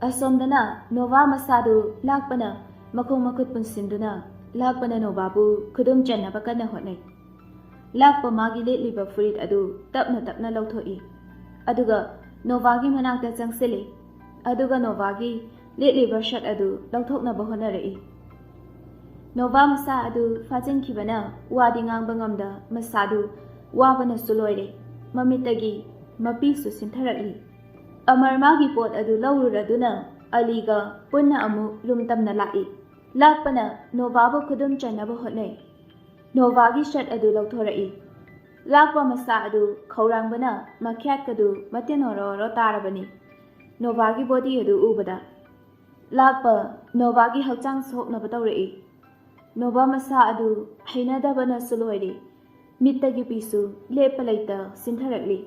ꯑꯁꯣꯝꯗꯅ Nova ꯃꯁꯥꯗꯨ ꯂꯥꯛꯄꯅ ꯃꯈꯣꯡ ꯃꯈꯨꯠ ꯄꯨꯟꯁꯤꯟꯗꯨꯅ ꯂꯥꯛꯄꯅ ꯅꯣꯚꯥꯕꯨ ꯈꯨꯗꯨꯝ ꯆꯟꯅꯕ ꯀꯟꯅ ꯍꯣꯠꯅꯩ꯫ ꯂꯥꯛꯄ ꯃꯥꯒꯤ ꯂꯤꯠꯂꯤꯕ ꯐꯨꯔꯤꯠ ꯑꯗꯨ ꯇꯞꯅ ꯇꯞꯅ ꯂꯧꯊꯣꯛꯏ ꯑꯗꯨꯒ ꯅꯣꯚꯥꯒꯤ ꯃꯅꯥꯛꯇ ꯆꯪꯁꯤꯜꯂꯤ ꯑꯗꯨꯒ ꯅꯣꯚꯥꯒꯤ ꯂꯤꯠꯂꯤꯕ ꯁꯔꯠ ꯑꯗꯨ ꯂꯧꯊꯣꯛꯅꯕ ꯍꯣꯠꯅꯔꯛꯏ꯫ ꯅꯣꯚꯥ ꯃꯁꯥ ꯑꯗꯨ ꯐꯥꯖꯤꯟꯈꯤꯕꯅ ꯋꯥꯗꯤ ꯉꯥꯡꯕ ꯉꯝꯗ ꯃꯁꯥꯗꯨ ꯋꯥꯕꯅꯁꯨ ꯂꯣꯏꯔꯦ, ꯃꯃꯤꯠꯇꯒꯤ ꯃꯄꯤꯁꯨ ꯁꯤꯟꯊꯔꯛꯂꯤ꯫ ꯑꯃꯔ ꯃꯥꯒꯤ ꯄꯣꯠ ꯑꯗꯨ ꯂꯧꯔꯨꯔꯗꯨꯅ ꯑꯂꯤꯒ ꯄꯨꯟꯅ ꯑꯃꯨꯛ ꯔꯨꯝ ꯇꯝꯅ ꯂꯥꯛꯏ꯫ ꯂꯥꯛꯄꯅ ꯅꯣꯚꯥꯕꯨ ꯈꯨꯗꯨꯝ ꯆꯟꯅꯕ ꯍꯣꯠꯅꯩ꯫ ꯅꯣꯚꯥꯒꯤ ꯁꯔꯠ ꯑꯗꯨ ꯂꯧꯊꯣꯔꯛꯏ꯫ ꯂꯥꯛꯄ ꯃꯁꯥ ꯑꯗꯨ ꯈꯧꯔꯥꯡꯕꯅ ꯃꯈ꯭ꯌꯥꯠꯀꯗꯨ ꯃꯇꯤꯟ ꯑꯣꯔꯣ ꯑꯣꯔꯣ ꯇꯥꯔꯕꯅꯤ ꯅꯣꯚꯥꯒꯤ ꯕꯣꯗꯤ ꯑꯗꯨ ꯎꯕꯗ꯫ ꯂꯥꯛꯄ ꯅꯣꯚꯥꯒꯤ ꯍꯛꯆꯥꯡ ꯁꯣꯛꯅꯕ ꯇꯧꯔꯛꯏ꯫ ꯅꯣꯚꯥ ꯃꯁꯥ ꯑꯗꯨ ꯍꯩꯅꯗꯕꯅꯁꯨ ꯂꯣꯏꯔꯦ, ꯃꯤꯠꯇꯒꯤ ꯄꯤꯁꯨ ꯂꯦꯞꯄ ꯂꯩꯇ ꯁꯤꯟꯊꯔꯛꯂꯤ꯫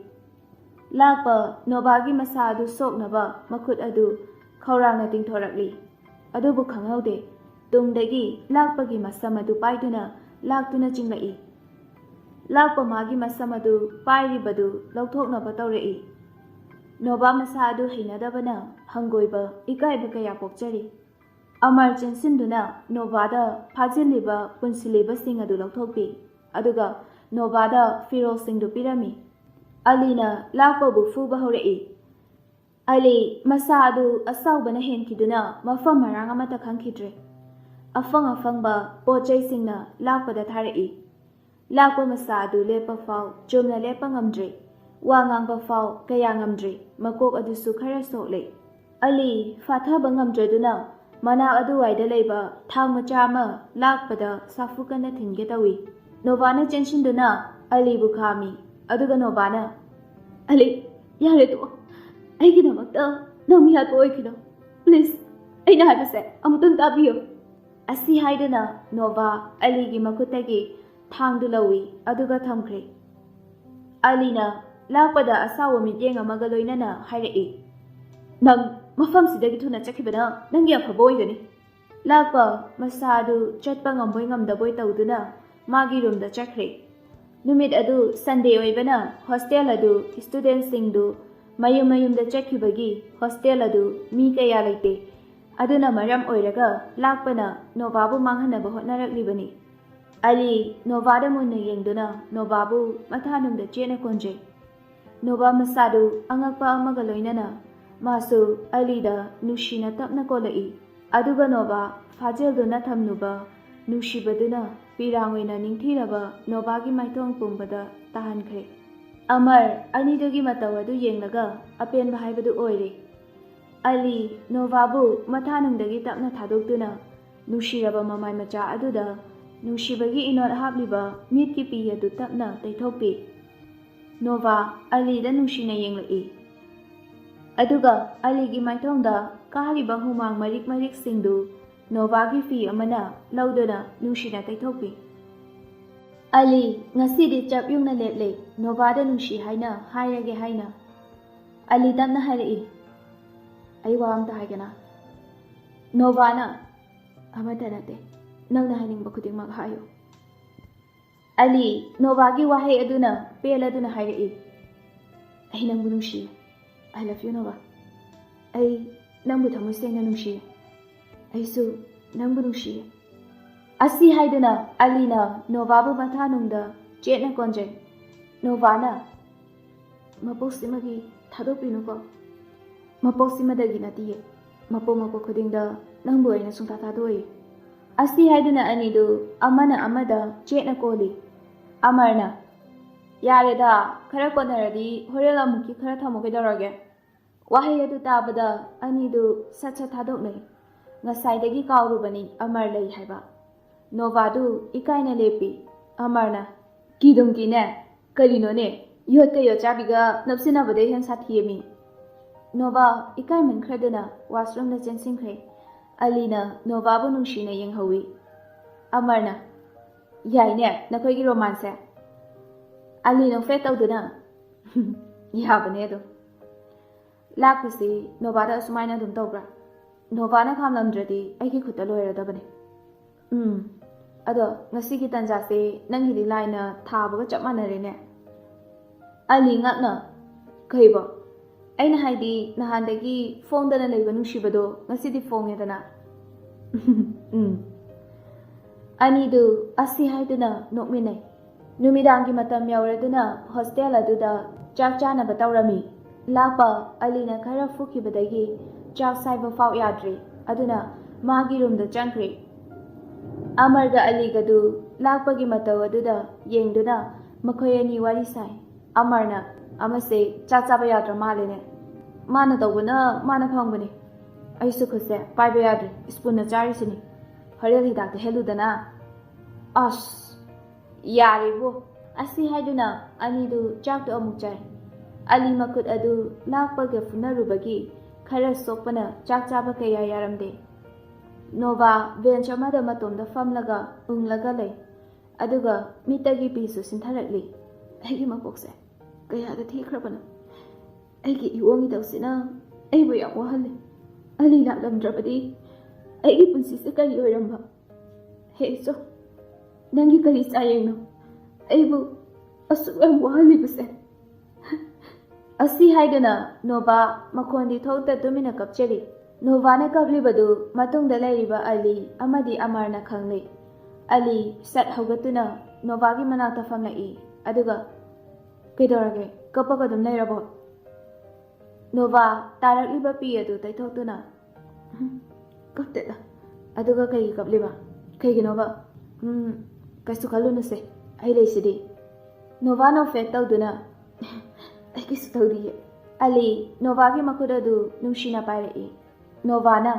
ꯂꯥꯛꯄ ꯅꯣꯚꯥꯒꯤ ꯃꯁꯥ ꯑꯗꯨ ꯁꯣꯛꯅꯕ ꯃꯈꯨꯠ ꯑꯗꯨ ꯈꯧꯔꯥꯡꯅ ꯇꯤꯡꯊꯣꯔꯛꯂꯤ, ꯑꯗꯨꯕꯨ ꯈꯪꯍꯧꯗꯦ ꯇꯨꯡꯗꯒꯤ ꯂꯥꯛꯄꯒꯤ ꯃꯁꯝ ꯑꯗꯨ ꯄꯥꯏꯗꯨꯅ ꯂꯥꯛꯇꯨꯅ ꯆꯤꯡꯂꯛꯏ꯫ ꯂꯥꯛꯄ ꯃꯥꯒꯤ ꯃꯁꯝ ꯑꯗꯨ ꯄꯥꯏꯔꯤꯕꯗꯨ ꯂꯧꯊꯣꯛꯅꯕ ꯇꯧꯔꯛꯏ꯫ ꯅꯣꯚꯥ ꯃꯁꯥ ꯑꯗꯨ ꯍꯩꯅꯗꯕꯅ ꯍꯪꯒꯣꯏꯕ ꯏꯀꯥꯏꯕ ꯀꯌꯥ ꯄꯣꯛꯆꯔꯤ꯫ ꯑꯃꯔ ꯆꯦꯟꯁꯤꯟꯗꯨꯅ ꯅꯣꯚꯥꯗ ꯐꯥꯖꯤꯜꯂꯤꯕ ꯄꯨꯟꯁꯤꯜꯂꯤꯕꯁꯤꯡ ꯑꯗꯨ ꯂꯧꯊꯣꯛꯄꯤ ꯑꯗꯨꯒ ꯅꯣꯚꯥꯗ ꯐꯤꯔꯣꯜꯁꯤꯡꯗꯨ ꯄꯤꯔꯝꯃꯤ꯫ ꯑꯂꯤꯅ ꯂꯥꯛꯄꯕꯨ ꯐꯨꯕ ꯍꯧꯔꯛꯏ꯫ ꯑꯂꯤ ꯃꯁꯥ ꯑꯗꯨ ꯑꯁꯥꯎꯕꯅ ꯍꯦꯟꯈꯤꯗꯨꯅ ꯃꯐꯝ ꯃꯔꯥꯡ ꯑꯃꯠꯇ ꯈꯪꯈꯤꯗ꯭ꯔꯦ꯫ ꯑꯐꯪ ꯑꯐꯪꯕ ꯄꯣꯠ ꯆꯩꯁꯤꯡꯅ ꯂꯥꯛꯄꯗ ꯊꯥꯔꯛꯏ꯫ ꯂꯥꯛꯄ ꯃꯁꯥ ꯑꯗꯨ ꯂꯦꯞꯄ ꯐꯥꯎ ꯆꯨꯝꯅ ꯂꯦꯞꯄ ꯉꯝꯗ꯭ꯔꯦ, ꯋꯥ ꯉꯥꯡꯕ ꯐꯥꯎ ꯀꯌꯥ ꯉꯝꯗ꯭ꯔꯦ, ꯃꯀꯣꯛ ꯑꯗꯨꯁꯨ ꯈꯔ ꯁꯣꯛꯂꯦ꯫ ꯑꯂꯤ ꯐꯥꯊꯕ ꯉꯝꯗ꯭ꯔꯗꯨꯅ ꯃꯅꯥꯛ ꯑꯗꯨꯋꯥꯏꯗ ꯂꯩꯕ ꯊꯥꯡ ꯃꯆꯥ ꯑꯃ ꯂꯥꯛꯄꯗ ꯁꯥꯐꯨ ꯀꯟꯅ ꯊꯤꯟꯒꯦ ꯇꯧꯏ꯫ ꯅꯣꯚꯥꯅ ꯆꯦꯟꯁꯤꯟꯗꯨꯅ ꯑꯂꯤꯕꯨ ꯈꯥꯝꯃꯤ ꯑꯗꯨꯒ ꯅꯣꯚꯥꯅ "ꯑꯂꯤ, ꯌꯥꯔꯦ ꯇꯣꯛꯑꯣ, ꯑꯩꯒꯤꯗꯃꯛꯇ ꯅꯪ ꯃꯤꯍꯥꯠꯄ ꯑꯣꯏꯈꯤꯅꯣ, ꯄ꯭ꯂꯤꯖ, ꯑꯩꯅ ꯍꯥꯏꯕꯁꯦ ꯑꯃꯨꯛꯇꯪ ꯇꯥꯕꯤꯌꯨ"꯫ ꯑꯁꯤ ꯍꯥꯏꯗꯨꯅ ꯅꯣꯚꯥ ꯑꯂꯤꯒꯤ ꯃꯈꯨꯠꯇꯒꯤ ꯊꯥꯡꯗꯨ ꯂꯧꯏ ꯑꯗꯨꯒ ꯊꯝꯈ꯭ꯔꯦ꯫ ꯑꯂꯤꯅ ꯂꯥꯛꯄꯗ ꯑꯁꯥꯎꯕ ꯃꯤꯠꯌꯦꯡ ꯑꯃꯒ ꯂꯣꯏꯅꯅ ꯍꯥꯏꯔꯛꯏ, "ꯅꯪ ꯃꯐꯝꯁꯤꯗꯒꯤ ꯊꯨꯅ ꯆꯠꯈꯤꯕꯅ ꯅꯪꯒꯤ ꯑꯐꯕ ꯑꯣꯏꯒꯅꯤ"꯫ ꯂꯥꯛꯄ ꯃꯁꯥ ꯑꯗꯨ ꯆꯠꯄ ꯉꯝꯕꯣꯏ ꯉꯝꯗꯕꯣꯏ ꯇꯧꯗꯨꯅ ꯃꯥꯒꯤ ꯔꯨꯝꯗ ꯆꯠꯈ꯭ꯔꯦ꯫ ꯅꯨꯃꯤꯠ ꯑꯗꯨ ꯁꯟꯗꯦ ꯑꯣꯏꯕꯅ ꯍꯣꯁꯇꯦꯜ ꯑꯗꯨ ꯁ꯭ꯇꯨꯗꯦꯟꯠꯁꯤꯡꯗꯨ ꯃꯌꯨꯝ ꯃꯌꯨꯝꯗ ꯆꯠꯈꯤꯕꯒꯤ ꯍꯣꯁꯇꯦꯜ ꯑꯗꯨ ꯃꯤ ꯀꯌꯥ ꯂꯩꯇꯦ꯫ ꯑꯗꯨꯅ ꯃꯔꯝ ꯑꯣꯏꯔꯒ ꯂꯥꯛꯄꯅ ꯅꯣꯚꯥꯕꯨ ꯃꯥꯡꯍꯟꯅꯕ ꯍꯣꯠꯅꯔꯛꯂꯤꯕꯅꯤ꯫ ꯑꯂꯤ ꯅꯣꯚꯥꯗ ꯃꯨꯟꯅ ꯌꯦꯡꯗꯨꯅ ꯅꯣꯚꯥꯕꯨ ꯃꯊꯥꯅꯨꯡꯗ ꯆꯦꯠꯅ ꯀꯣꯟꯖꯩ꯫ ꯅꯣꯚꯥ ꯃꯁꯥꯗꯨ ꯑꯉꯛꯄ ꯑꯃꯒ ꯂꯣꯏꯅꯅ ꯃꯥꯁꯨ ꯑꯂꯤꯗ ꯅꯨꯡꯁꯤꯅ ꯇꯞꯅ ꯀꯣꯜꯂꯛꯏ꯫ ꯑꯗꯨꯒ ꯅꯣꯚꯥ ꯐꯥꯖꯤꯜꯗꯨꯅ ꯊꯝꯂꯨꯕ ꯅꯨꯡꯁꯤꯕꯗꯨꯅ ꯄꯤꯔꯥꯡ ꯑꯣꯏꯅ ꯅꯤꯡꯊꯤꯔꯕ ꯅꯣꯚꯥꯒꯤ ꯃꯥꯏꯊꯣꯡ ꯄꯨꯝꯕꯗ ꯇꯥꯍꯟꯈ꯭ꯔꯦ꯫ ꯑꯃꯔ ꯑꯅꯤꯗꯨꯒꯤ ꯃꯇꯧ ꯑꯗꯨ ꯌꯦꯡꯂꯒ ꯑꯄꯦꯟꯕ ꯍꯥꯏꯕꯗꯨ ꯑꯣꯏꯔꯦ꯫ ꯑꯂꯤ ꯅꯣꯚꯥꯕꯨ ꯃꯊꯥꯅꯨꯡꯗꯒꯤ ꯇꯞꯅ ꯊꯥꯗꯣꯛꯇꯨꯅ ꯅꯨꯡꯁꯤꯔꯕ ꯃꯃꯥꯏ ꯃꯆꯥ ꯑꯗꯨꯗ ꯅꯨꯡꯁꯤꯕꯒꯤ ꯏꯅꯣꯠ ꯍꯥꯞꯂꯤꯕ ꯃꯤꯠꯀꯤ ꯄꯤ ꯑꯗꯨ ꯇꯞꯅ ꯇꯩꯊꯣꯛꯄꯤ꯫ ꯅꯣꯚꯥ ꯑꯂꯤꯗ ꯅꯨꯡꯁꯤꯅ ꯌꯦꯡꯂꯛꯏ ꯑꯗꯨꯒ ꯑꯂꯤꯒꯤ ꯃꯥꯏꯊꯣꯡꯗ ꯀꯥꯔꯤꯕ ꯍꯨꯃꯥꯡ ꯃꯔꯤꯛ ꯃꯔꯤꯛꯁꯤꯡꯗꯨ ꯅꯣꯚꯥꯒꯤ ꯐꯤ ꯑꯃꯅ ꯂꯧꯗꯨꯅ ꯅꯨꯡꯁꯤꯅ ꯇꯩꯊꯣꯛꯄꯤ꯫ ꯑꯂꯤ ꯉꯁꯤꯗꯤ ꯆꯞ ꯌꯨꯡꯅ ꯂꯦꯞꯂꯦ, ꯅꯣꯚꯥꯗ ꯅꯨꯡꯁꯤ ꯍꯥꯏꯅ ꯍꯥꯏꯔꯒꯦ ꯍꯥꯏꯅ꯫ ꯑꯂꯤ ꯇꯞꯅ ꯍꯥꯏꯔꯛꯏ, "ꯑꯩ ꯋꯥ ꯑꯝꯇ ꯍꯥꯏꯒꯦꯅ"꯫ ꯅꯣꯚꯥꯅ "ꯑꯃꯠꯇ ꯅꯠꯇꯦ, ꯅꯪꯅ ꯍꯥꯏꯅꯤꯡꯕ ꯈꯨꯗꯤꯡꯃꯛ ꯍꯥꯏꯌꯨ"꯫ ꯑꯂꯤ ꯅꯣꯚꯥꯒꯤ ꯋꯥꯍꯩ ꯑꯗꯨꯅ ꯄꯦꯜꯂꯗꯨꯅ ꯍꯥꯏꯔꯛꯏ, "ꯑꯩ ꯅꯪꯕꯨ ꯅꯨꯡꯁꯤꯌꯦ, ꯑꯥꯏ ꯂꯚ ꯌꯨ ꯅꯣꯚꯥ, ꯑꯩ ꯅꯪꯕꯨ ꯊꯃꯣꯏ ꯁꯦꯡꯅ ꯅꯨꯡꯁꯤꯌꯦ, ꯑꯩꯁꯨ ꯅꯪꯕꯨ ꯅꯨꯡꯁꯤꯌꯦ"꯫ ꯑꯁꯤ ꯍꯥꯏꯗꯨꯅ ꯑꯂꯤꯅ ꯅꯣꯚꯥꯕꯨ ꯃꯊꯥꯅꯨꯡꯗ ꯆꯦꯠꯅ ꯀꯣꯟꯖꯩ꯫ ꯅꯣꯚꯥꯅ "ꯃꯄꯣꯛꯁꯤꯃꯒꯤ ꯊꯥꯗꯣꯛꯄꯤꯅꯨꯀꯣ"꯫ "ꯃꯄꯣꯛꯁꯤꯃꯗꯒꯤ ꯅꯠꯇꯤꯌꯦ, ꯃꯄꯣꯛ ꯃꯄꯣꯛ ꯈꯨꯗꯤꯡꯗ ꯅꯪꯕꯨ ꯑꯩꯅ ꯁꯨꯡꯊꯥ ꯊꯥꯗꯣꯛꯑꯣꯏ"꯫ ꯑꯁꯤ ꯍꯥꯏꯗꯨꯅ ꯑꯅꯤꯗꯨ ꯑꯃꯅ ꯑꯃꯗ ꯆꯦꯠꯅ ꯀꯣꯜꯂꯤ꯫ ꯑꯃꯔꯅ "ꯌꯥꯔꯦꯗ, ꯈꯔ ꯀꯣꯟꯅꯔꯗꯤ ꯍꯣꯔꯦꯟ ꯑꯃꯨꯛꯀꯤ ꯈꯔ ꯊꯝꯃꯨ ꯀꯩꯗꯧꯔꯒꯦ"꯫ ꯋꯥꯍꯩ ꯑꯗꯨ ꯇꯥꯕꯗ ꯑꯅꯤꯗꯨ ꯁꯠ ꯁꯠ ꯊꯥꯗꯣꯛꯅꯩ꯫ ꯉꯁꯥꯏꯗꯒꯤ ꯀꯥꯎꯔꯨꯕꯅꯤ ꯑꯃꯔ ꯂꯩ ꯍꯥꯏꯕ꯫ ꯅꯣꯚꯥꯗꯨ ꯏꯀꯥꯏꯅ ꯂꯦꯞꯄꯤ꯫ ꯑꯃꯔꯅ "ꯀꯤꯗꯨꯝ ꯀꯤꯅꯦ, ꯀꯔꯤꯅꯣꯅꯦ, ꯌꯣꯠꯀ ꯌꯣꯠꯆꯥꯕꯤꯒ ꯅꯞꯁꯤꯟꯅꯕꯗꯩ ꯍꯦꯟ ꯁꯥꯊꯤꯌꯦꯃꯤ"꯫ ꯅꯣꯚꯥ ꯏꯀꯥꯏꯃꯟꯈ꯭ꯔꯗꯨꯅ ꯋꯥꯁꯔꯨꯝꯗ ꯆꯦꯟꯁꯤꯟꯈ꯭ꯔꯦ꯫ ꯑꯂꯤꯅ ꯅꯣꯚꯥꯕꯨ ꯅꯨꯡꯁꯤꯅ ꯌꯦꯡꯍꯧꯏ꯫ ꯑꯃꯔꯅ "ꯌꯥꯏꯅꯦ ꯅꯈꯣꯏꯒꯤ ꯔꯣꯃꯥꯟꯁꯁꯦ"꯫ ꯑꯂꯤ ꯅꯣꯛꯐꯦꯠ ꯇꯧꯗꯨꯅ "ꯌꯥꯕꯅꯦ ꯑꯗꯨꯝ"꯫ ꯂꯥꯛꯄꯁꯤ ꯅꯣꯚꯥꯗ ꯑꯁꯨꯃꯥꯏꯅ ꯑꯗꯨꯝ ꯇꯧꯕ꯭ꯔꯥ? ꯅꯣꯚꯥꯅ ꯈꯥꯝꯂꯝꯗ꯭ꯔꯗꯤ ꯑꯩꯒꯤ ꯈꯨꯠꯇ ꯂꯣꯏꯔꯗꯕꯅꯤ꯫ ꯑꯗꯣ ꯉꯁꯤꯒꯤ ꯇꯟꯖꯥꯁꯦ ꯅꯪꯒꯤꯗꯤ ꯂꯥꯏꯅ ꯊꯥꯕꯒ ꯆꯞ ꯃꯥꯟꯅꯔꯦꯅꯦ"꯫ ꯑꯂꯤ ꯉꯛꯅ "ꯀꯩꯕꯣ? ꯑꯩꯅ ꯍꯥꯏꯗꯤ ꯅꯍꯥꯟꯗꯒꯤ ꯐꯣꯡꯗꯅ ꯂꯩꯕ ꯅꯨꯡꯁꯤꯕꯗꯣ ꯉꯁꯤꯗꯤ ꯐꯣꯡꯉꯦꯗꯅ ꯑꯅꯤꯗꯨ ꯑꯁꯤ ꯍꯥꯏꯗꯨꯅ ꯅꯣꯛꯃꯤꯟꯅꯩ ꯅꯨꯃꯤꯗꯥꯡꯒꯤ ꯃꯇꯝ ꯌꯧꯔꯗꯨꯅ ꯍꯣꯁꯇꯦꯜ ꯑꯗꯨꯗ ꯆꯥꯛ ꯆꯥꯅꯕ ꯇꯧꯔꯝꯃꯤ ꯂꯥꯛꯄ ꯑꯂꯤꯅ ꯈꯔ ꯐꯨꯈꯤꯕꯗꯒꯤ ꯆꯥꯛ ꯁꯥꯏꯕ ꯐꯥꯎ ꯌꯥꯗ꯭ꯔꯤ ꯑꯗꯨꯅ ꯃꯥꯒꯤ ꯔꯨꯝꯗ ꯆꯪꯈ꯭ꯔꯦ ꯑꯃꯔꯒ ꯑꯂꯤꯒꯗꯨ ꯂꯥꯛꯄꯒꯤ ꯃꯇꯧ ꯑꯗꯨꯗ ꯌꯦꯡꯗꯨꯅ ꯃꯈꯣꯏ ꯑꯅꯤ ꯋꯥꯔꯤ ꯁꯥꯏ ꯑꯃꯔꯅ ꯑꯃꯁꯦ ꯆꯥꯛ ꯆꯥꯕ ꯌꯥꯗ꯭ꯔ ꯃꯥꯜꯂꯦꯅꯦ ꯃꯥꯅ ꯇꯧꯕꯅ ꯃꯥꯅ ꯐꯪꯕꯅꯤ ꯑꯩꯁꯨ ꯈꯨꯠꯁꯦ ꯄꯥꯏꯕ ꯌꯥꯗ꯭ꯔꯤ ꯁ꯭ꯄꯨꯟꯅ ꯆꯥꯔꯤꯁꯤꯅꯤ ꯍꯣꯔꯦꯟ ꯍꯤꯗꯥꯛꯇ ꯍꯦꯜꯂꯨꯗꯅ ꯑꯁ ꯌꯥꯔꯦꯕꯣ ꯑꯁꯤ ꯍꯥꯏꯗꯨꯅ ꯑꯅꯤꯗꯨ ꯆꯥꯛꯇꯨ ꯑꯃꯨꯛ ꯆꯥꯏ ꯑꯂꯤ ꯃꯈꯨꯠ ꯑꯗꯨ ꯂꯥꯛꯄꯒ ꯐꯨꯅꯔꯨꯕꯒꯤ ꯈꯔ ꯁꯣꯛꯄꯅ ꯆꯥꯛ ꯆꯥꯕ ꯀꯌꯥ ꯌꯥꯔꯝꯗꯦ ꯅꯣꯚꯥ ꯕꯦꯟꯆ ꯑꯃꯗ ꯃꯇꯣꯝꯗ ꯐꯝꯂꯒ ꯎꯪꯂꯒ ꯂꯩ ꯑꯗꯨꯒ ꯃꯤꯠꯇꯒꯤ ꯄꯤꯁꯨ ꯁꯤꯟꯊꯔꯛꯂꯤ ꯑꯩꯒꯤ ꯃꯀꯣꯛꯁꯦ ꯀꯌꯥꯗ ꯊꯤꯈ꯭ꯔꯕꯅꯣ ꯑꯩꯒꯤ ꯏꯑꯣꯡ ꯏꯇꯧꯁꯤꯅ ꯑꯩꯕꯨ ꯌꯥꯝ ꯋꯥꯍꯜꯂꯤ ꯑꯂꯤ ꯂꯥꯛꯂꯝꯗ꯭ꯔꯕꯗꯤ ꯑꯩꯒꯤ ꯄꯨꯟꯁꯤꯁꯦ ꯀꯔꯤ ꯑꯣꯏꯔꯝꯕ ꯍꯦ ꯏꯆꯣ ꯅꯪꯒꯤ ꯀꯔꯤ ꯆꯥꯌꯦꯡꯅꯣ ꯑꯩꯕꯨ ꯑꯁꯨꯛ ꯌꯥꯝ ꯋꯥꯍꯜꯂꯤꯕꯁꯦ ꯑꯁꯤ ꯍꯥꯏꯗꯨꯅ ꯅꯣꯚꯥ ꯃꯈꯣꯟꯗꯤ ꯊꯣꯛꯇ ꯇꯨꯃꯤꯟꯅ ꯀꯞꯆꯔꯤ ꯅꯣꯚꯥꯅ ꯀꯞꯂꯤꯕꯗꯨ ꯃꯇꯨꯡꯗ ꯂꯩꯔꯤꯕ ꯑꯂꯤ ꯑꯃꯗꯤ ꯑꯃꯔꯅ ꯈꯪꯂꯤ ꯑꯂꯤ ꯁꯠ ꯍꯧꯒꯠꯇꯨꯅ ꯅꯣꯚꯥꯒꯤ ꯃꯅꯥꯛꯇ ꯐꯝꯂꯛꯏ ꯑꯗꯨꯒ ꯀꯩꯗꯧꯔꯒꯦ ꯀꯞꯄꯒ ꯑꯗꯨꯝ ꯂꯩꯔꯕꯣ ꯅꯣꯚꯥ ꯇꯥꯔꯛꯂꯤꯕ ꯄꯤ ꯑꯗꯨ ꯇꯩꯊꯣꯛꯇꯨꯅ ꯀꯞꯇꯦꯗ ꯑꯗꯨꯒ ꯀꯩꯒꯤ ꯀꯞꯂꯤꯕ ꯀꯩꯒꯤꯅꯣꯕ ꯀꯩꯁꯨ ꯈꯜꯂꯨꯅꯨꯁꯦ ꯑꯩ ꯂꯩꯁꯤꯗꯤ ꯅꯣꯚꯥ ꯅꯣꯐꯦꯠ ꯇꯧꯗꯨꯅ ꯑꯩ ꯀꯩꯁꯨ ꯇꯧꯗꯤꯌꯦ ꯑꯂꯤ ꯅꯣꯚꯥꯒꯤ ꯃꯈꯨꯠ ꯑꯗꯨ ꯅꯨꯡꯁꯤꯅ ꯄꯥꯏꯔꯛꯏ ꯅꯣꯚꯥꯅ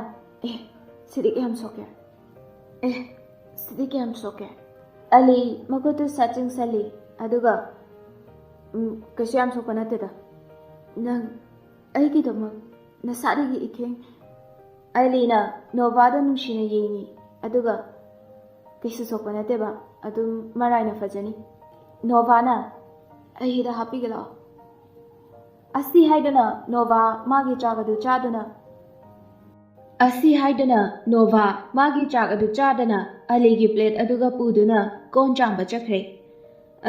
ꯁꯤꯗꯤ ꯀꯌꯥꯝ ꯁꯣꯛꯀꯦ ꯁꯤꯗꯤ ꯀꯌꯥꯝ ꯁꯣꯛꯀꯦ ꯑꯂꯤ ꯃꯈꯨꯠꯇꯨ ꯁꯠ ꯆꯤꯡꯁꯜꯂꯤ ꯑꯗꯨꯒ ꯀꯩꯁꯨ ꯌꯥꯝ ꯁꯣꯛꯄ ꯅꯠꯇꯦꯗ ꯅꯪ ꯑꯩꯒꯤꯗꯃꯛ ꯅꯁꯥꯗꯒꯤ ꯏꯈꯦꯡ ꯑꯂꯤꯅ ꯅꯣꯚꯥꯗ ꯅꯨꯡꯁꯤꯅ ꯌꯦꯡꯉꯤ ꯑꯗꯨꯒ ꯀꯩꯁꯨ ꯁꯣꯛꯄ ꯅꯠꯇꯦꯕ ꯑꯗꯨꯝ ꯃꯔꯥꯏꯅ ꯐꯖꯅꯤ ꯅꯣꯚꯥꯅ ꯑꯩ ꯍꯤꯗꯥꯛ ꯍꯥꯞꯄꯤꯒꯦ ꯂꯥꯛꯑꯣ ꯑꯁꯤ ꯍꯥꯏꯗꯨꯅ ꯅꯣꯚꯥ ꯃꯥꯒꯤ ꯆꯥꯛ ꯑꯗꯨ ꯆꯥꯗꯅ ꯑꯂꯤꯒꯤ ꯄ꯭ꯂꯦꯠ ꯑꯗꯨꯒ ꯄꯨꯗꯨꯅ ꯀꯣꯟ ꯆꯥꯝꯕ ꯆꯠꯈ꯭ꯔꯦ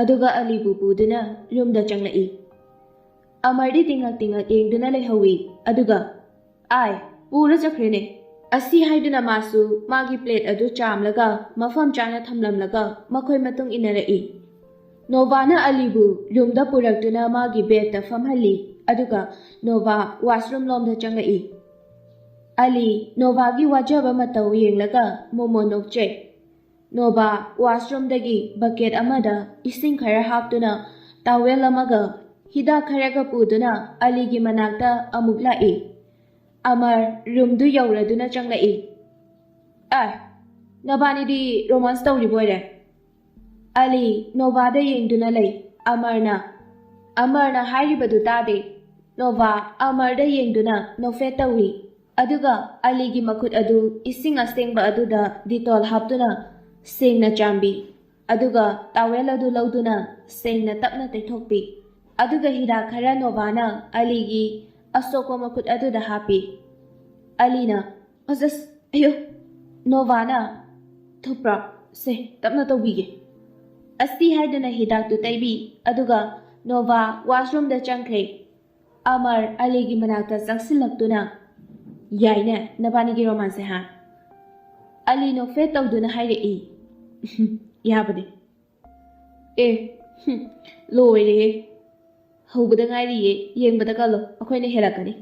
ꯑꯗꯨꯒ ꯑꯂꯤꯕꯨ ꯄꯨꯗꯨꯅ ꯔꯨꯝꯗ ꯆꯪꯂꯛꯏ ꯑꯃꯔꯗꯤ ꯇꯤꯡꯉꯛ ꯇꯤꯡꯉꯛ ꯌꯦꯡꯗꯨꯅ ꯂꯩꯍꯧꯏ ꯑꯗꯨꯒ ꯄꯨꯔ ꯆꯠꯈ꯭ꯔꯦꯅꯦ ꯑꯁꯤ ꯍꯥꯏꯗꯨꯅ ꯃꯥꯁꯨ ꯃꯥꯒꯤ ꯄ꯭ꯂꯦꯠ ꯑꯗꯨ ꯆꯥꯝꯂꯒ ꯃꯐꯝ ꯆꯥꯅ ꯊꯝꯂꯝꯂꯒ ꯃꯈꯣꯏ ꯃꯇꯨꯡ ꯏꯟꯅꯔꯛꯏ ꯅꯣꯚꯥꯅ ꯑꯂꯤꯕꯨ ꯔꯨꯝꯗ ꯄꯨꯔꯛꯇꯨꯅ ꯃꯥꯒꯤ ꯕꯦꯗꯇ ꯐꯝꯍꯜꯂꯤ ꯑꯗꯨꯒ ꯅꯣꯚꯥ ꯋꯥꯁꯔꯨꯝ ꯂꯣꯝꯗ ꯆꯪꯂꯛꯏ ꯑꯂꯤ ꯅꯣꯚꯥꯒꯤ ꯋꯥꯖꯕ ꯃꯇꯧ ꯌꯦꯡꯂꯒ ꯃꯣꯃꯣ ꯅꯣꯛꯆꯩ ꯅꯣꯚꯥ ꯋꯥꯁꯔꯨꯝꯗꯒꯤ ꯕꯀꯦꯠ ꯑꯃꯗ ꯏꯁꯤꯡ ꯈꯔ ꯍꯥꯞꯇꯨꯅ ꯇꯥꯋꯦꯜ ꯑꯃꯒ ꯍꯤꯗꯥꯛ ꯈꯔꯒ ꯄꯨꯗꯨꯅ ꯑꯂꯤꯒꯤ ꯃꯅꯥꯛꯇ ꯑꯃꯨꯛ ꯂꯥꯛꯏ ꯑꯃꯔ ꯔꯨꯝꯗꯨ ꯌꯧꯔꯗꯨꯅ ꯆꯪꯂꯛꯏ ꯅꯕꯥꯅꯤꯗꯤ ꯔꯣꯃꯥꯟꯁ ꯇꯧꯔꯤꯕꯣꯏꯔꯦ ꯑꯂꯤ ꯅꯣꯚꯥꯗ ꯌꯦꯡꯗꯨꯅ ꯂꯩ ꯑꯃꯔꯅ ꯍꯥꯏꯔꯤꯕꯗꯨ ꯇꯥꯗꯦ ꯅꯣꯚꯥ ꯑꯃꯔꯗ ꯌꯦꯡꯗꯨꯅ ꯅꯣꯐꯦꯠ ꯇꯧꯏ ꯑꯗꯨꯒ ꯑꯂꯤꯒꯤ ꯃꯈꯨꯠ ꯑꯗꯨ ꯏꯁꯤꯡ ꯑꯁꯦꯡꯕ ꯑꯗꯨꯗ ꯗꯤꯇꯣꯜ ꯍꯥꯞꯇꯨꯅ ꯁꯦꯡꯅ ꯆꯥꯝꯕꯤ ꯑꯗꯨꯒ ꯇꯥꯋꯦꯜ ꯑꯗꯨ ꯂꯧꯗꯨꯅ ꯁꯦꯡꯅ ꯇꯞꯅ ꯇꯩꯊꯣꯛꯄꯤ ꯑꯗꯨꯒ ꯍꯤꯗꯥꯛ ꯈꯔ ꯅꯣꯚꯥꯅ ꯑꯂꯤꯒꯤ ꯑꯁꯣꯛꯄ ꯃꯈꯨꯠ ꯑꯗꯨꯗ ꯍꯥꯞꯄꯤ ꯑꯂꯤꯅ ꯑꯌꯣ ꯅꯣꯚꯥꯅ ꯊꯨꯞꯄ꯭ꯔꯥ ꯁꯦ ꯇꯞꯅ ꯇꯧꯕꯤꯒꯦ ꯑꯁꯤ ꯍꯥꯏꯗꯨꯅ ꯍꯤꯗꯥꯛꯇꯨ ꯇꯩꯕꯤ ꯑꯗꯨꯒ ꯅꯣꯚꯥ ꯋꯥꯁꯔꯨꯝꯗ ꯆꯪꯈ꯭ꯔꯦ ꯑꯃꯔ ꯑꯂꯤꯒꯤ ꯃꯅꯥꯛꯇ ꯆꯪꯁꯤꯜꯂꯛꯇꯨꯅ ꯌꯥꯏꯅꯦ ꯅꯕꯥꯅꯤꯒꯤ ꯔꯣꯃꯥꯟꯁꯁꯦ ꯑꯂꯤ ꯅꯣꯐꯦꯠ ꯇꯧꯗꯨꯅ ꯍꯥꯏꯔꯛꯏ ꯌꯥꯕꯅꯦ ꯂꯣꯏꯔꯦꯍꯦ ꯍꯧꯕꯗ ꯉꯥꯏꯔꯤꯌꯦ ꯌꯦꯡꯕꯗ ꯀꯜꯂꯣ ꯑꯩꯈꯣꯏꯅ ꯍꯦꯜꯂꯛꯀꯅꯤ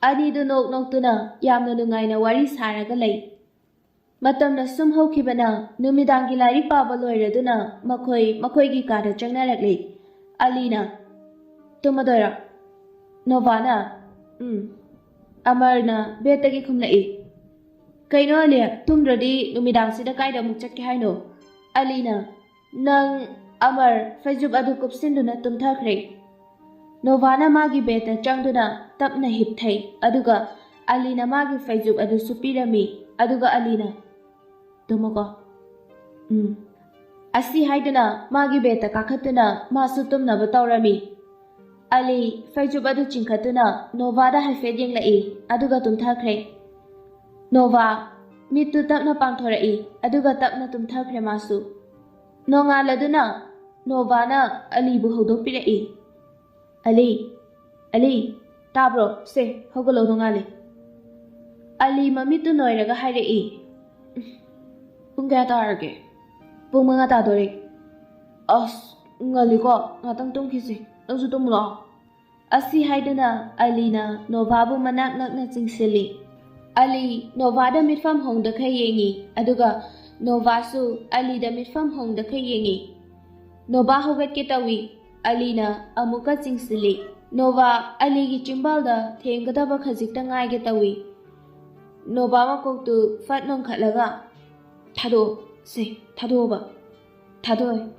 ꯑꯅꯤꯗꯨ ꯅꯣꯛ ꯅꯣꯛꯇꯨꯅ ꯌꯥꯝꯅ ꯅꯨꯡꯉꯥꯏꯅ ꯋꯥꯔꯤ ꯁꯥꯔꯒ ꯂꯩ ꯃꯇꯝꯅ ꯁꯨꯝ ꯍꯧꯈꯤꯕꯅ ꯅꯨꯃꯤꯗꯥꯡꯒꯤ ꯂꯥꯏꯔꯤꯛ ꯄꯥꯕ ꯂꯣꯏꯔꯗꯨꯅ ꯃꯈꯣꯏꯒꯤ ꯀꯥꯗ ꯆꯪꯅꯔꯛꯂꯤ ꯑꯂꯤꯅ ꯇꯨꯝꯃꯗꯣꯏꯔꯣ ꯅꯣꯚꯥꯅ ꯑꯃꯔꯅ ꯕꯦꯠꯇꯒꯤ ꯈꯨꯝꯂꯛꯏ ꯀꯩꯅꯣ ꯑꯂꯤ ꯇꯨꯝꯗ꯭ꯔꯗꯤ ꯅꯨꯃꯤꯗꯥꯡꯁꯤꯗ ꯀꯥꯏꯗ ꯑꯃꯨꯛ ꯆꯠꯀꯦ ꯍꯥꯏꯅꯣ ꯑꯂꯤꯅ ꯅꯪ ꯑꯃꯔ ꯐꯩꯖꯨꯞ ꯑꯗꯨ ꯀꯨꯞꯁꯤꯟꯗꯨꯅ ꯇꯨꯝꯊꯈ꯭ꯔꯦ ꯅꯣꯚꯥꯅ ꯃꯥꯒꯤ ꯕꯦꯠꯇ ꯆꯪꯗꯨꯅ ꯇꯞꯅ ꯍꯤꯞꯊꯩ ꯑꯗꯨꯒ ꯑꯂꯤꯅ ꯃꯥꯒꯤ ꯐꯩꯖꯨꯞ ꯑꯗꯨ ꯁꯨꯞꯄꯤꯔꯝꯃꯤ ꯑꯗꯨꯒ ꯑꯂꯤꯅ ꯇꯨꯝꯃꯣꯀꯣ ꯑꯁꯤ ꯍꯥꯏꯗꯨꯅ ꯃꯥꯒꯤ ꯕꯦꯠꯇ ꯀꯥꯈꯠꯇꯨꯅ ꯃꯥꯁꯨ ꯇꯨꯝꯅꯕ ꯇꯧꯔꯝꯃꯤ ꯑꯂꯤ ꯐꯩꯖꯨꯞ ꯑꯗꯨ ꯆꯤꯡꯈꯠꯇꯨꯅ ꯅꯣꯚꯥꯗ ꯍꯥꯏꯐꯦꯠ ꯌꯦꯡꯂꯛꯏ ꯑꯗꯨꯒ ꯇꯨꯝꯊꯈ꯭ꯔꯦ ꯅꯣꯚꯥ ꯃꯤꯠꯇꯨ ꯇꯞꯅ ꯄꯥꯡꯊꯣꯔꯛꯏ ꯑꯗꯨꯒ ꯇꯞꯅ ꯇꯨꯝꯊꯈ꯭ꯔꯦ ꯃꯥꯁꯨ ꯅꯣꯡꯉꯥꯜꯂꯗꯨꯅ ꯅꯣꯚꯥꯅ ꯑꯂꯤꯕꯨ ꯍꯧꯗꯣꯛꯄꯤꯔꯛꯏ Ali, tabro, se, hogolo nungali. Ali mamitu noiraga hairei. Pung kaya tarage. Pung mga tadori. As, ngali ko, ngatang tungkisi. Nangsu tumulo. Asi haidana Alina Novabu manak nakna chingsili. Ali Novada mitfam hongda khayengi aduga Novasu Ali da mitfam hongda khayengi. Nova hogat ke tawi Alina amuka chingsili. Nova Ali gi chimbalda thenggadaba khajikta ngai ge tawi. Nova ma koktu fat nong khalaga thado se thado ba thadoi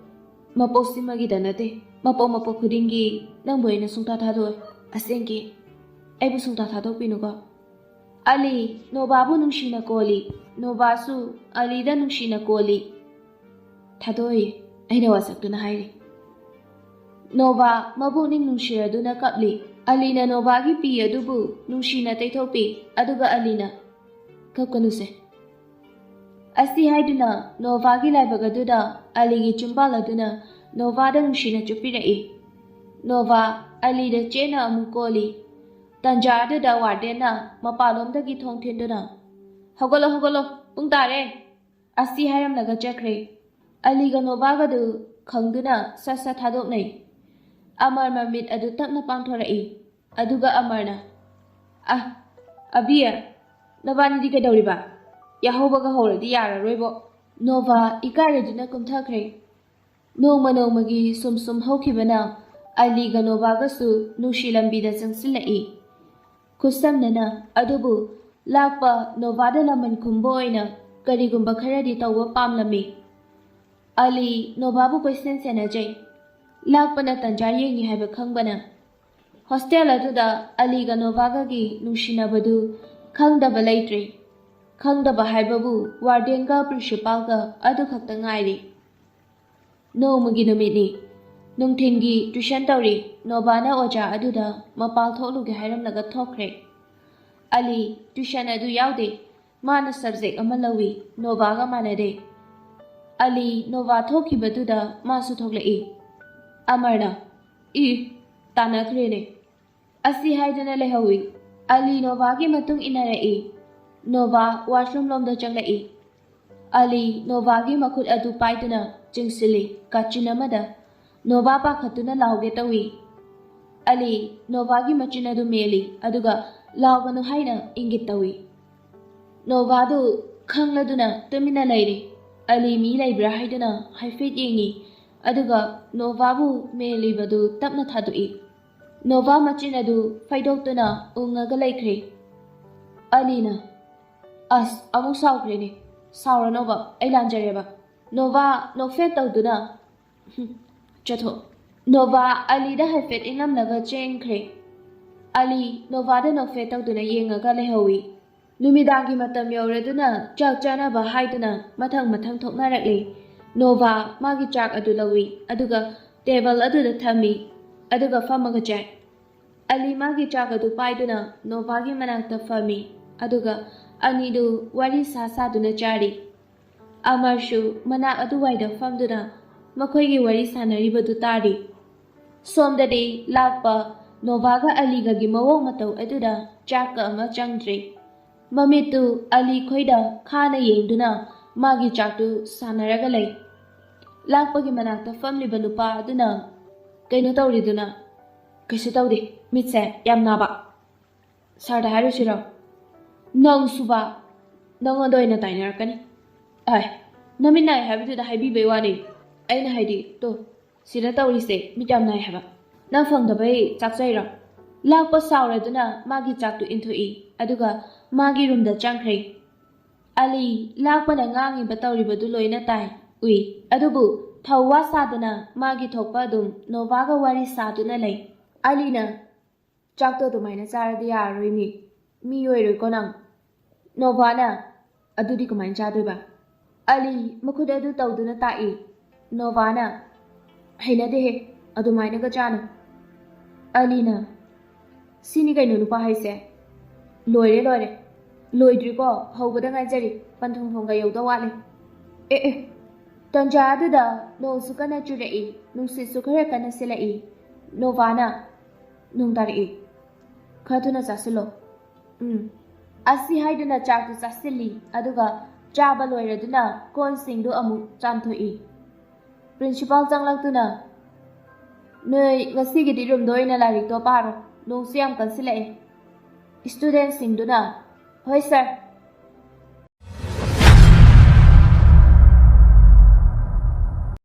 maposimagi danate mapo khudingi nang boina sungta thadoi asengi aibu sungta thadok pinuga Ali Novabu nungshina koli Novasu Ali da nungshina koli thadoi aina wasaktuna hairi Nova mabuning nungshiraduna kapli Alina Novagi pi adubu nungshina taithopi aduga Alina kapkanuse Asi haiduna Novagi laibagaduna Aligi chumbaladuna Novada nungshina chupirei. Nova Alida chena amukoli. Tanjada da wardena mapalomda gi thongthinduna. Hogolo pung tare. Asi hairam laga chakre. Aliga Novaga du khangduna sasa thadok nei. Amar mamit adu tapna pangthorai. Aduga amarna. Abiya nabani di kadawriba. Yahobaga horadi yararoibo. Nova ikareduna kumthakre. Nongma nongmagi sum hokibana Aliga Novagasu nushi lambida changsilai. Kusamnana adubu lakpa Novada laman kumboina karigumba kharadi tawwa pamlami. Ali Novabu question senajai. Lakpana tanja yengi haiba khangbana. Hostel aduda Aliga Novagagi nushinabadu khangdaba laitre. Khangdaba haibabu wardenga principalga adu khakta ngairi. No Muginumini Nungtingi Tushan Tauri Nobana Oja Aduda Mapal Toluga Hiram Laga Tokre Ali Tushan Adu Yaude Mana subject Amalawi Novaga Manade Ali Nova Toki Baduda Masu Togle Amarna Tana Krene Asi Haidana Lehawi Ali Novagi Matung Inare Nova Washroom Lom the Jangle Ali Novagi Makut Adu Paitana Jingsili Kachinamada Nova Pakatuna Lauge Tawi Ali Novagi Machinadu Meli Aduga Lauganu Haina Ingitawi Novadu Kangladuna Termina Lady Ali Mi Labra Haidana Haifit Yingi Aduga Novabu Meli Badu Tapna Tadui Nova Machinadu Faidotana Ungaga Lakri Alina As Amu Saukreni Saura Nova Elanjareba Nova no fet tawduna Chatho Nova Ali da haifet ingam naga chengkre Ali Nova da no fet tawduna yengaga lehawi Numidangi matam yaureduna chak chana ba haiduna mathang thoknarakle Nova magi chak adulawi aduga table aduda thami aduga famaga chak Ali magi chak adu paiduna Nova gi manakta fami aduga anidu wari sa duna chari Amarshu manak aduwaida famduna makoigi wari sanaribadu tari somdadi lakpa Novaga Aliga gi mawong matau aduda chaka ama changdre mamitu Ali khoida khana yengduna magi chaktu sanaraga lay lakpa gi manakta famliba nupa aduna kaino tawriduna kaisu tawdi mitse yam naba sarda harushira nang suba nangodoina tainarakani Naminai habitu da haibi bewani aina haidi to sida tawrise mitamnai haba na phang da bai chaksaira lakpa sauraduna magi chaktu inthui aduga magi room da changkhre Ali lakpa na ngangi batawri badu loina tai ui adubu thawwa sadana magi thokpa dum Novaga wari saduna lay Alina chakto dumaina charadi yaroi mi yoiroi konang Novana adudi kumain chadoiba Ali makudadu tawduna tai Novana Hainadehe adumaina ga chana Alina Sini kaino nupa haise Loire Loidriko hawbada ngajari panthong thongga yauda wale Tanjada da no sukana churei nungsi sukhara kana silai Novana ꯅꯣꯡ ꯇꯥꯔꯛꯏ ꯈꯔ ꯊꯨꯅ ꯆꯥꯁꯤꯜꯂꯣ ꯑꯁꯤ ꯍꯥꯏꯗꯨꯅ ꯆꯥꯛꯇꯨ ꯆꯥꯁꯤꯜꯂꯤ ꯑꯗꯨꯒ ꯆꯥꯕ ꯂꯣꯏꯔꯗꯨꯅ ꯀꯣꯟꯁꯤꯡꯗꯨ ꯑꯃꯨꯛ ꯆꯥꯝꯊꯣꯛꯏ principal ꯆꯪꯂꯛꯇꯨꯅ ꯅꯣꯏ ꯉꯁꯤꯒꯤꯗꯤ ꯔꯨꯝꯗ ꯑꯣꯏꯅ ꯂꯥꯏꯔꯤꯛꯇꯣ ꯄꯥꯔꯣ ꯅꯣꯡꯁꯨ ꯌꯥꯝ ꯀꯟꯁꯤꯜꯂꯛꯑꯦ ꯁ꯭ꯇꯨꯗꯦꯟꯠꯁꯤꯡꯗꯨꯅ ꯍꯣꯏ ꯁꯥꯔ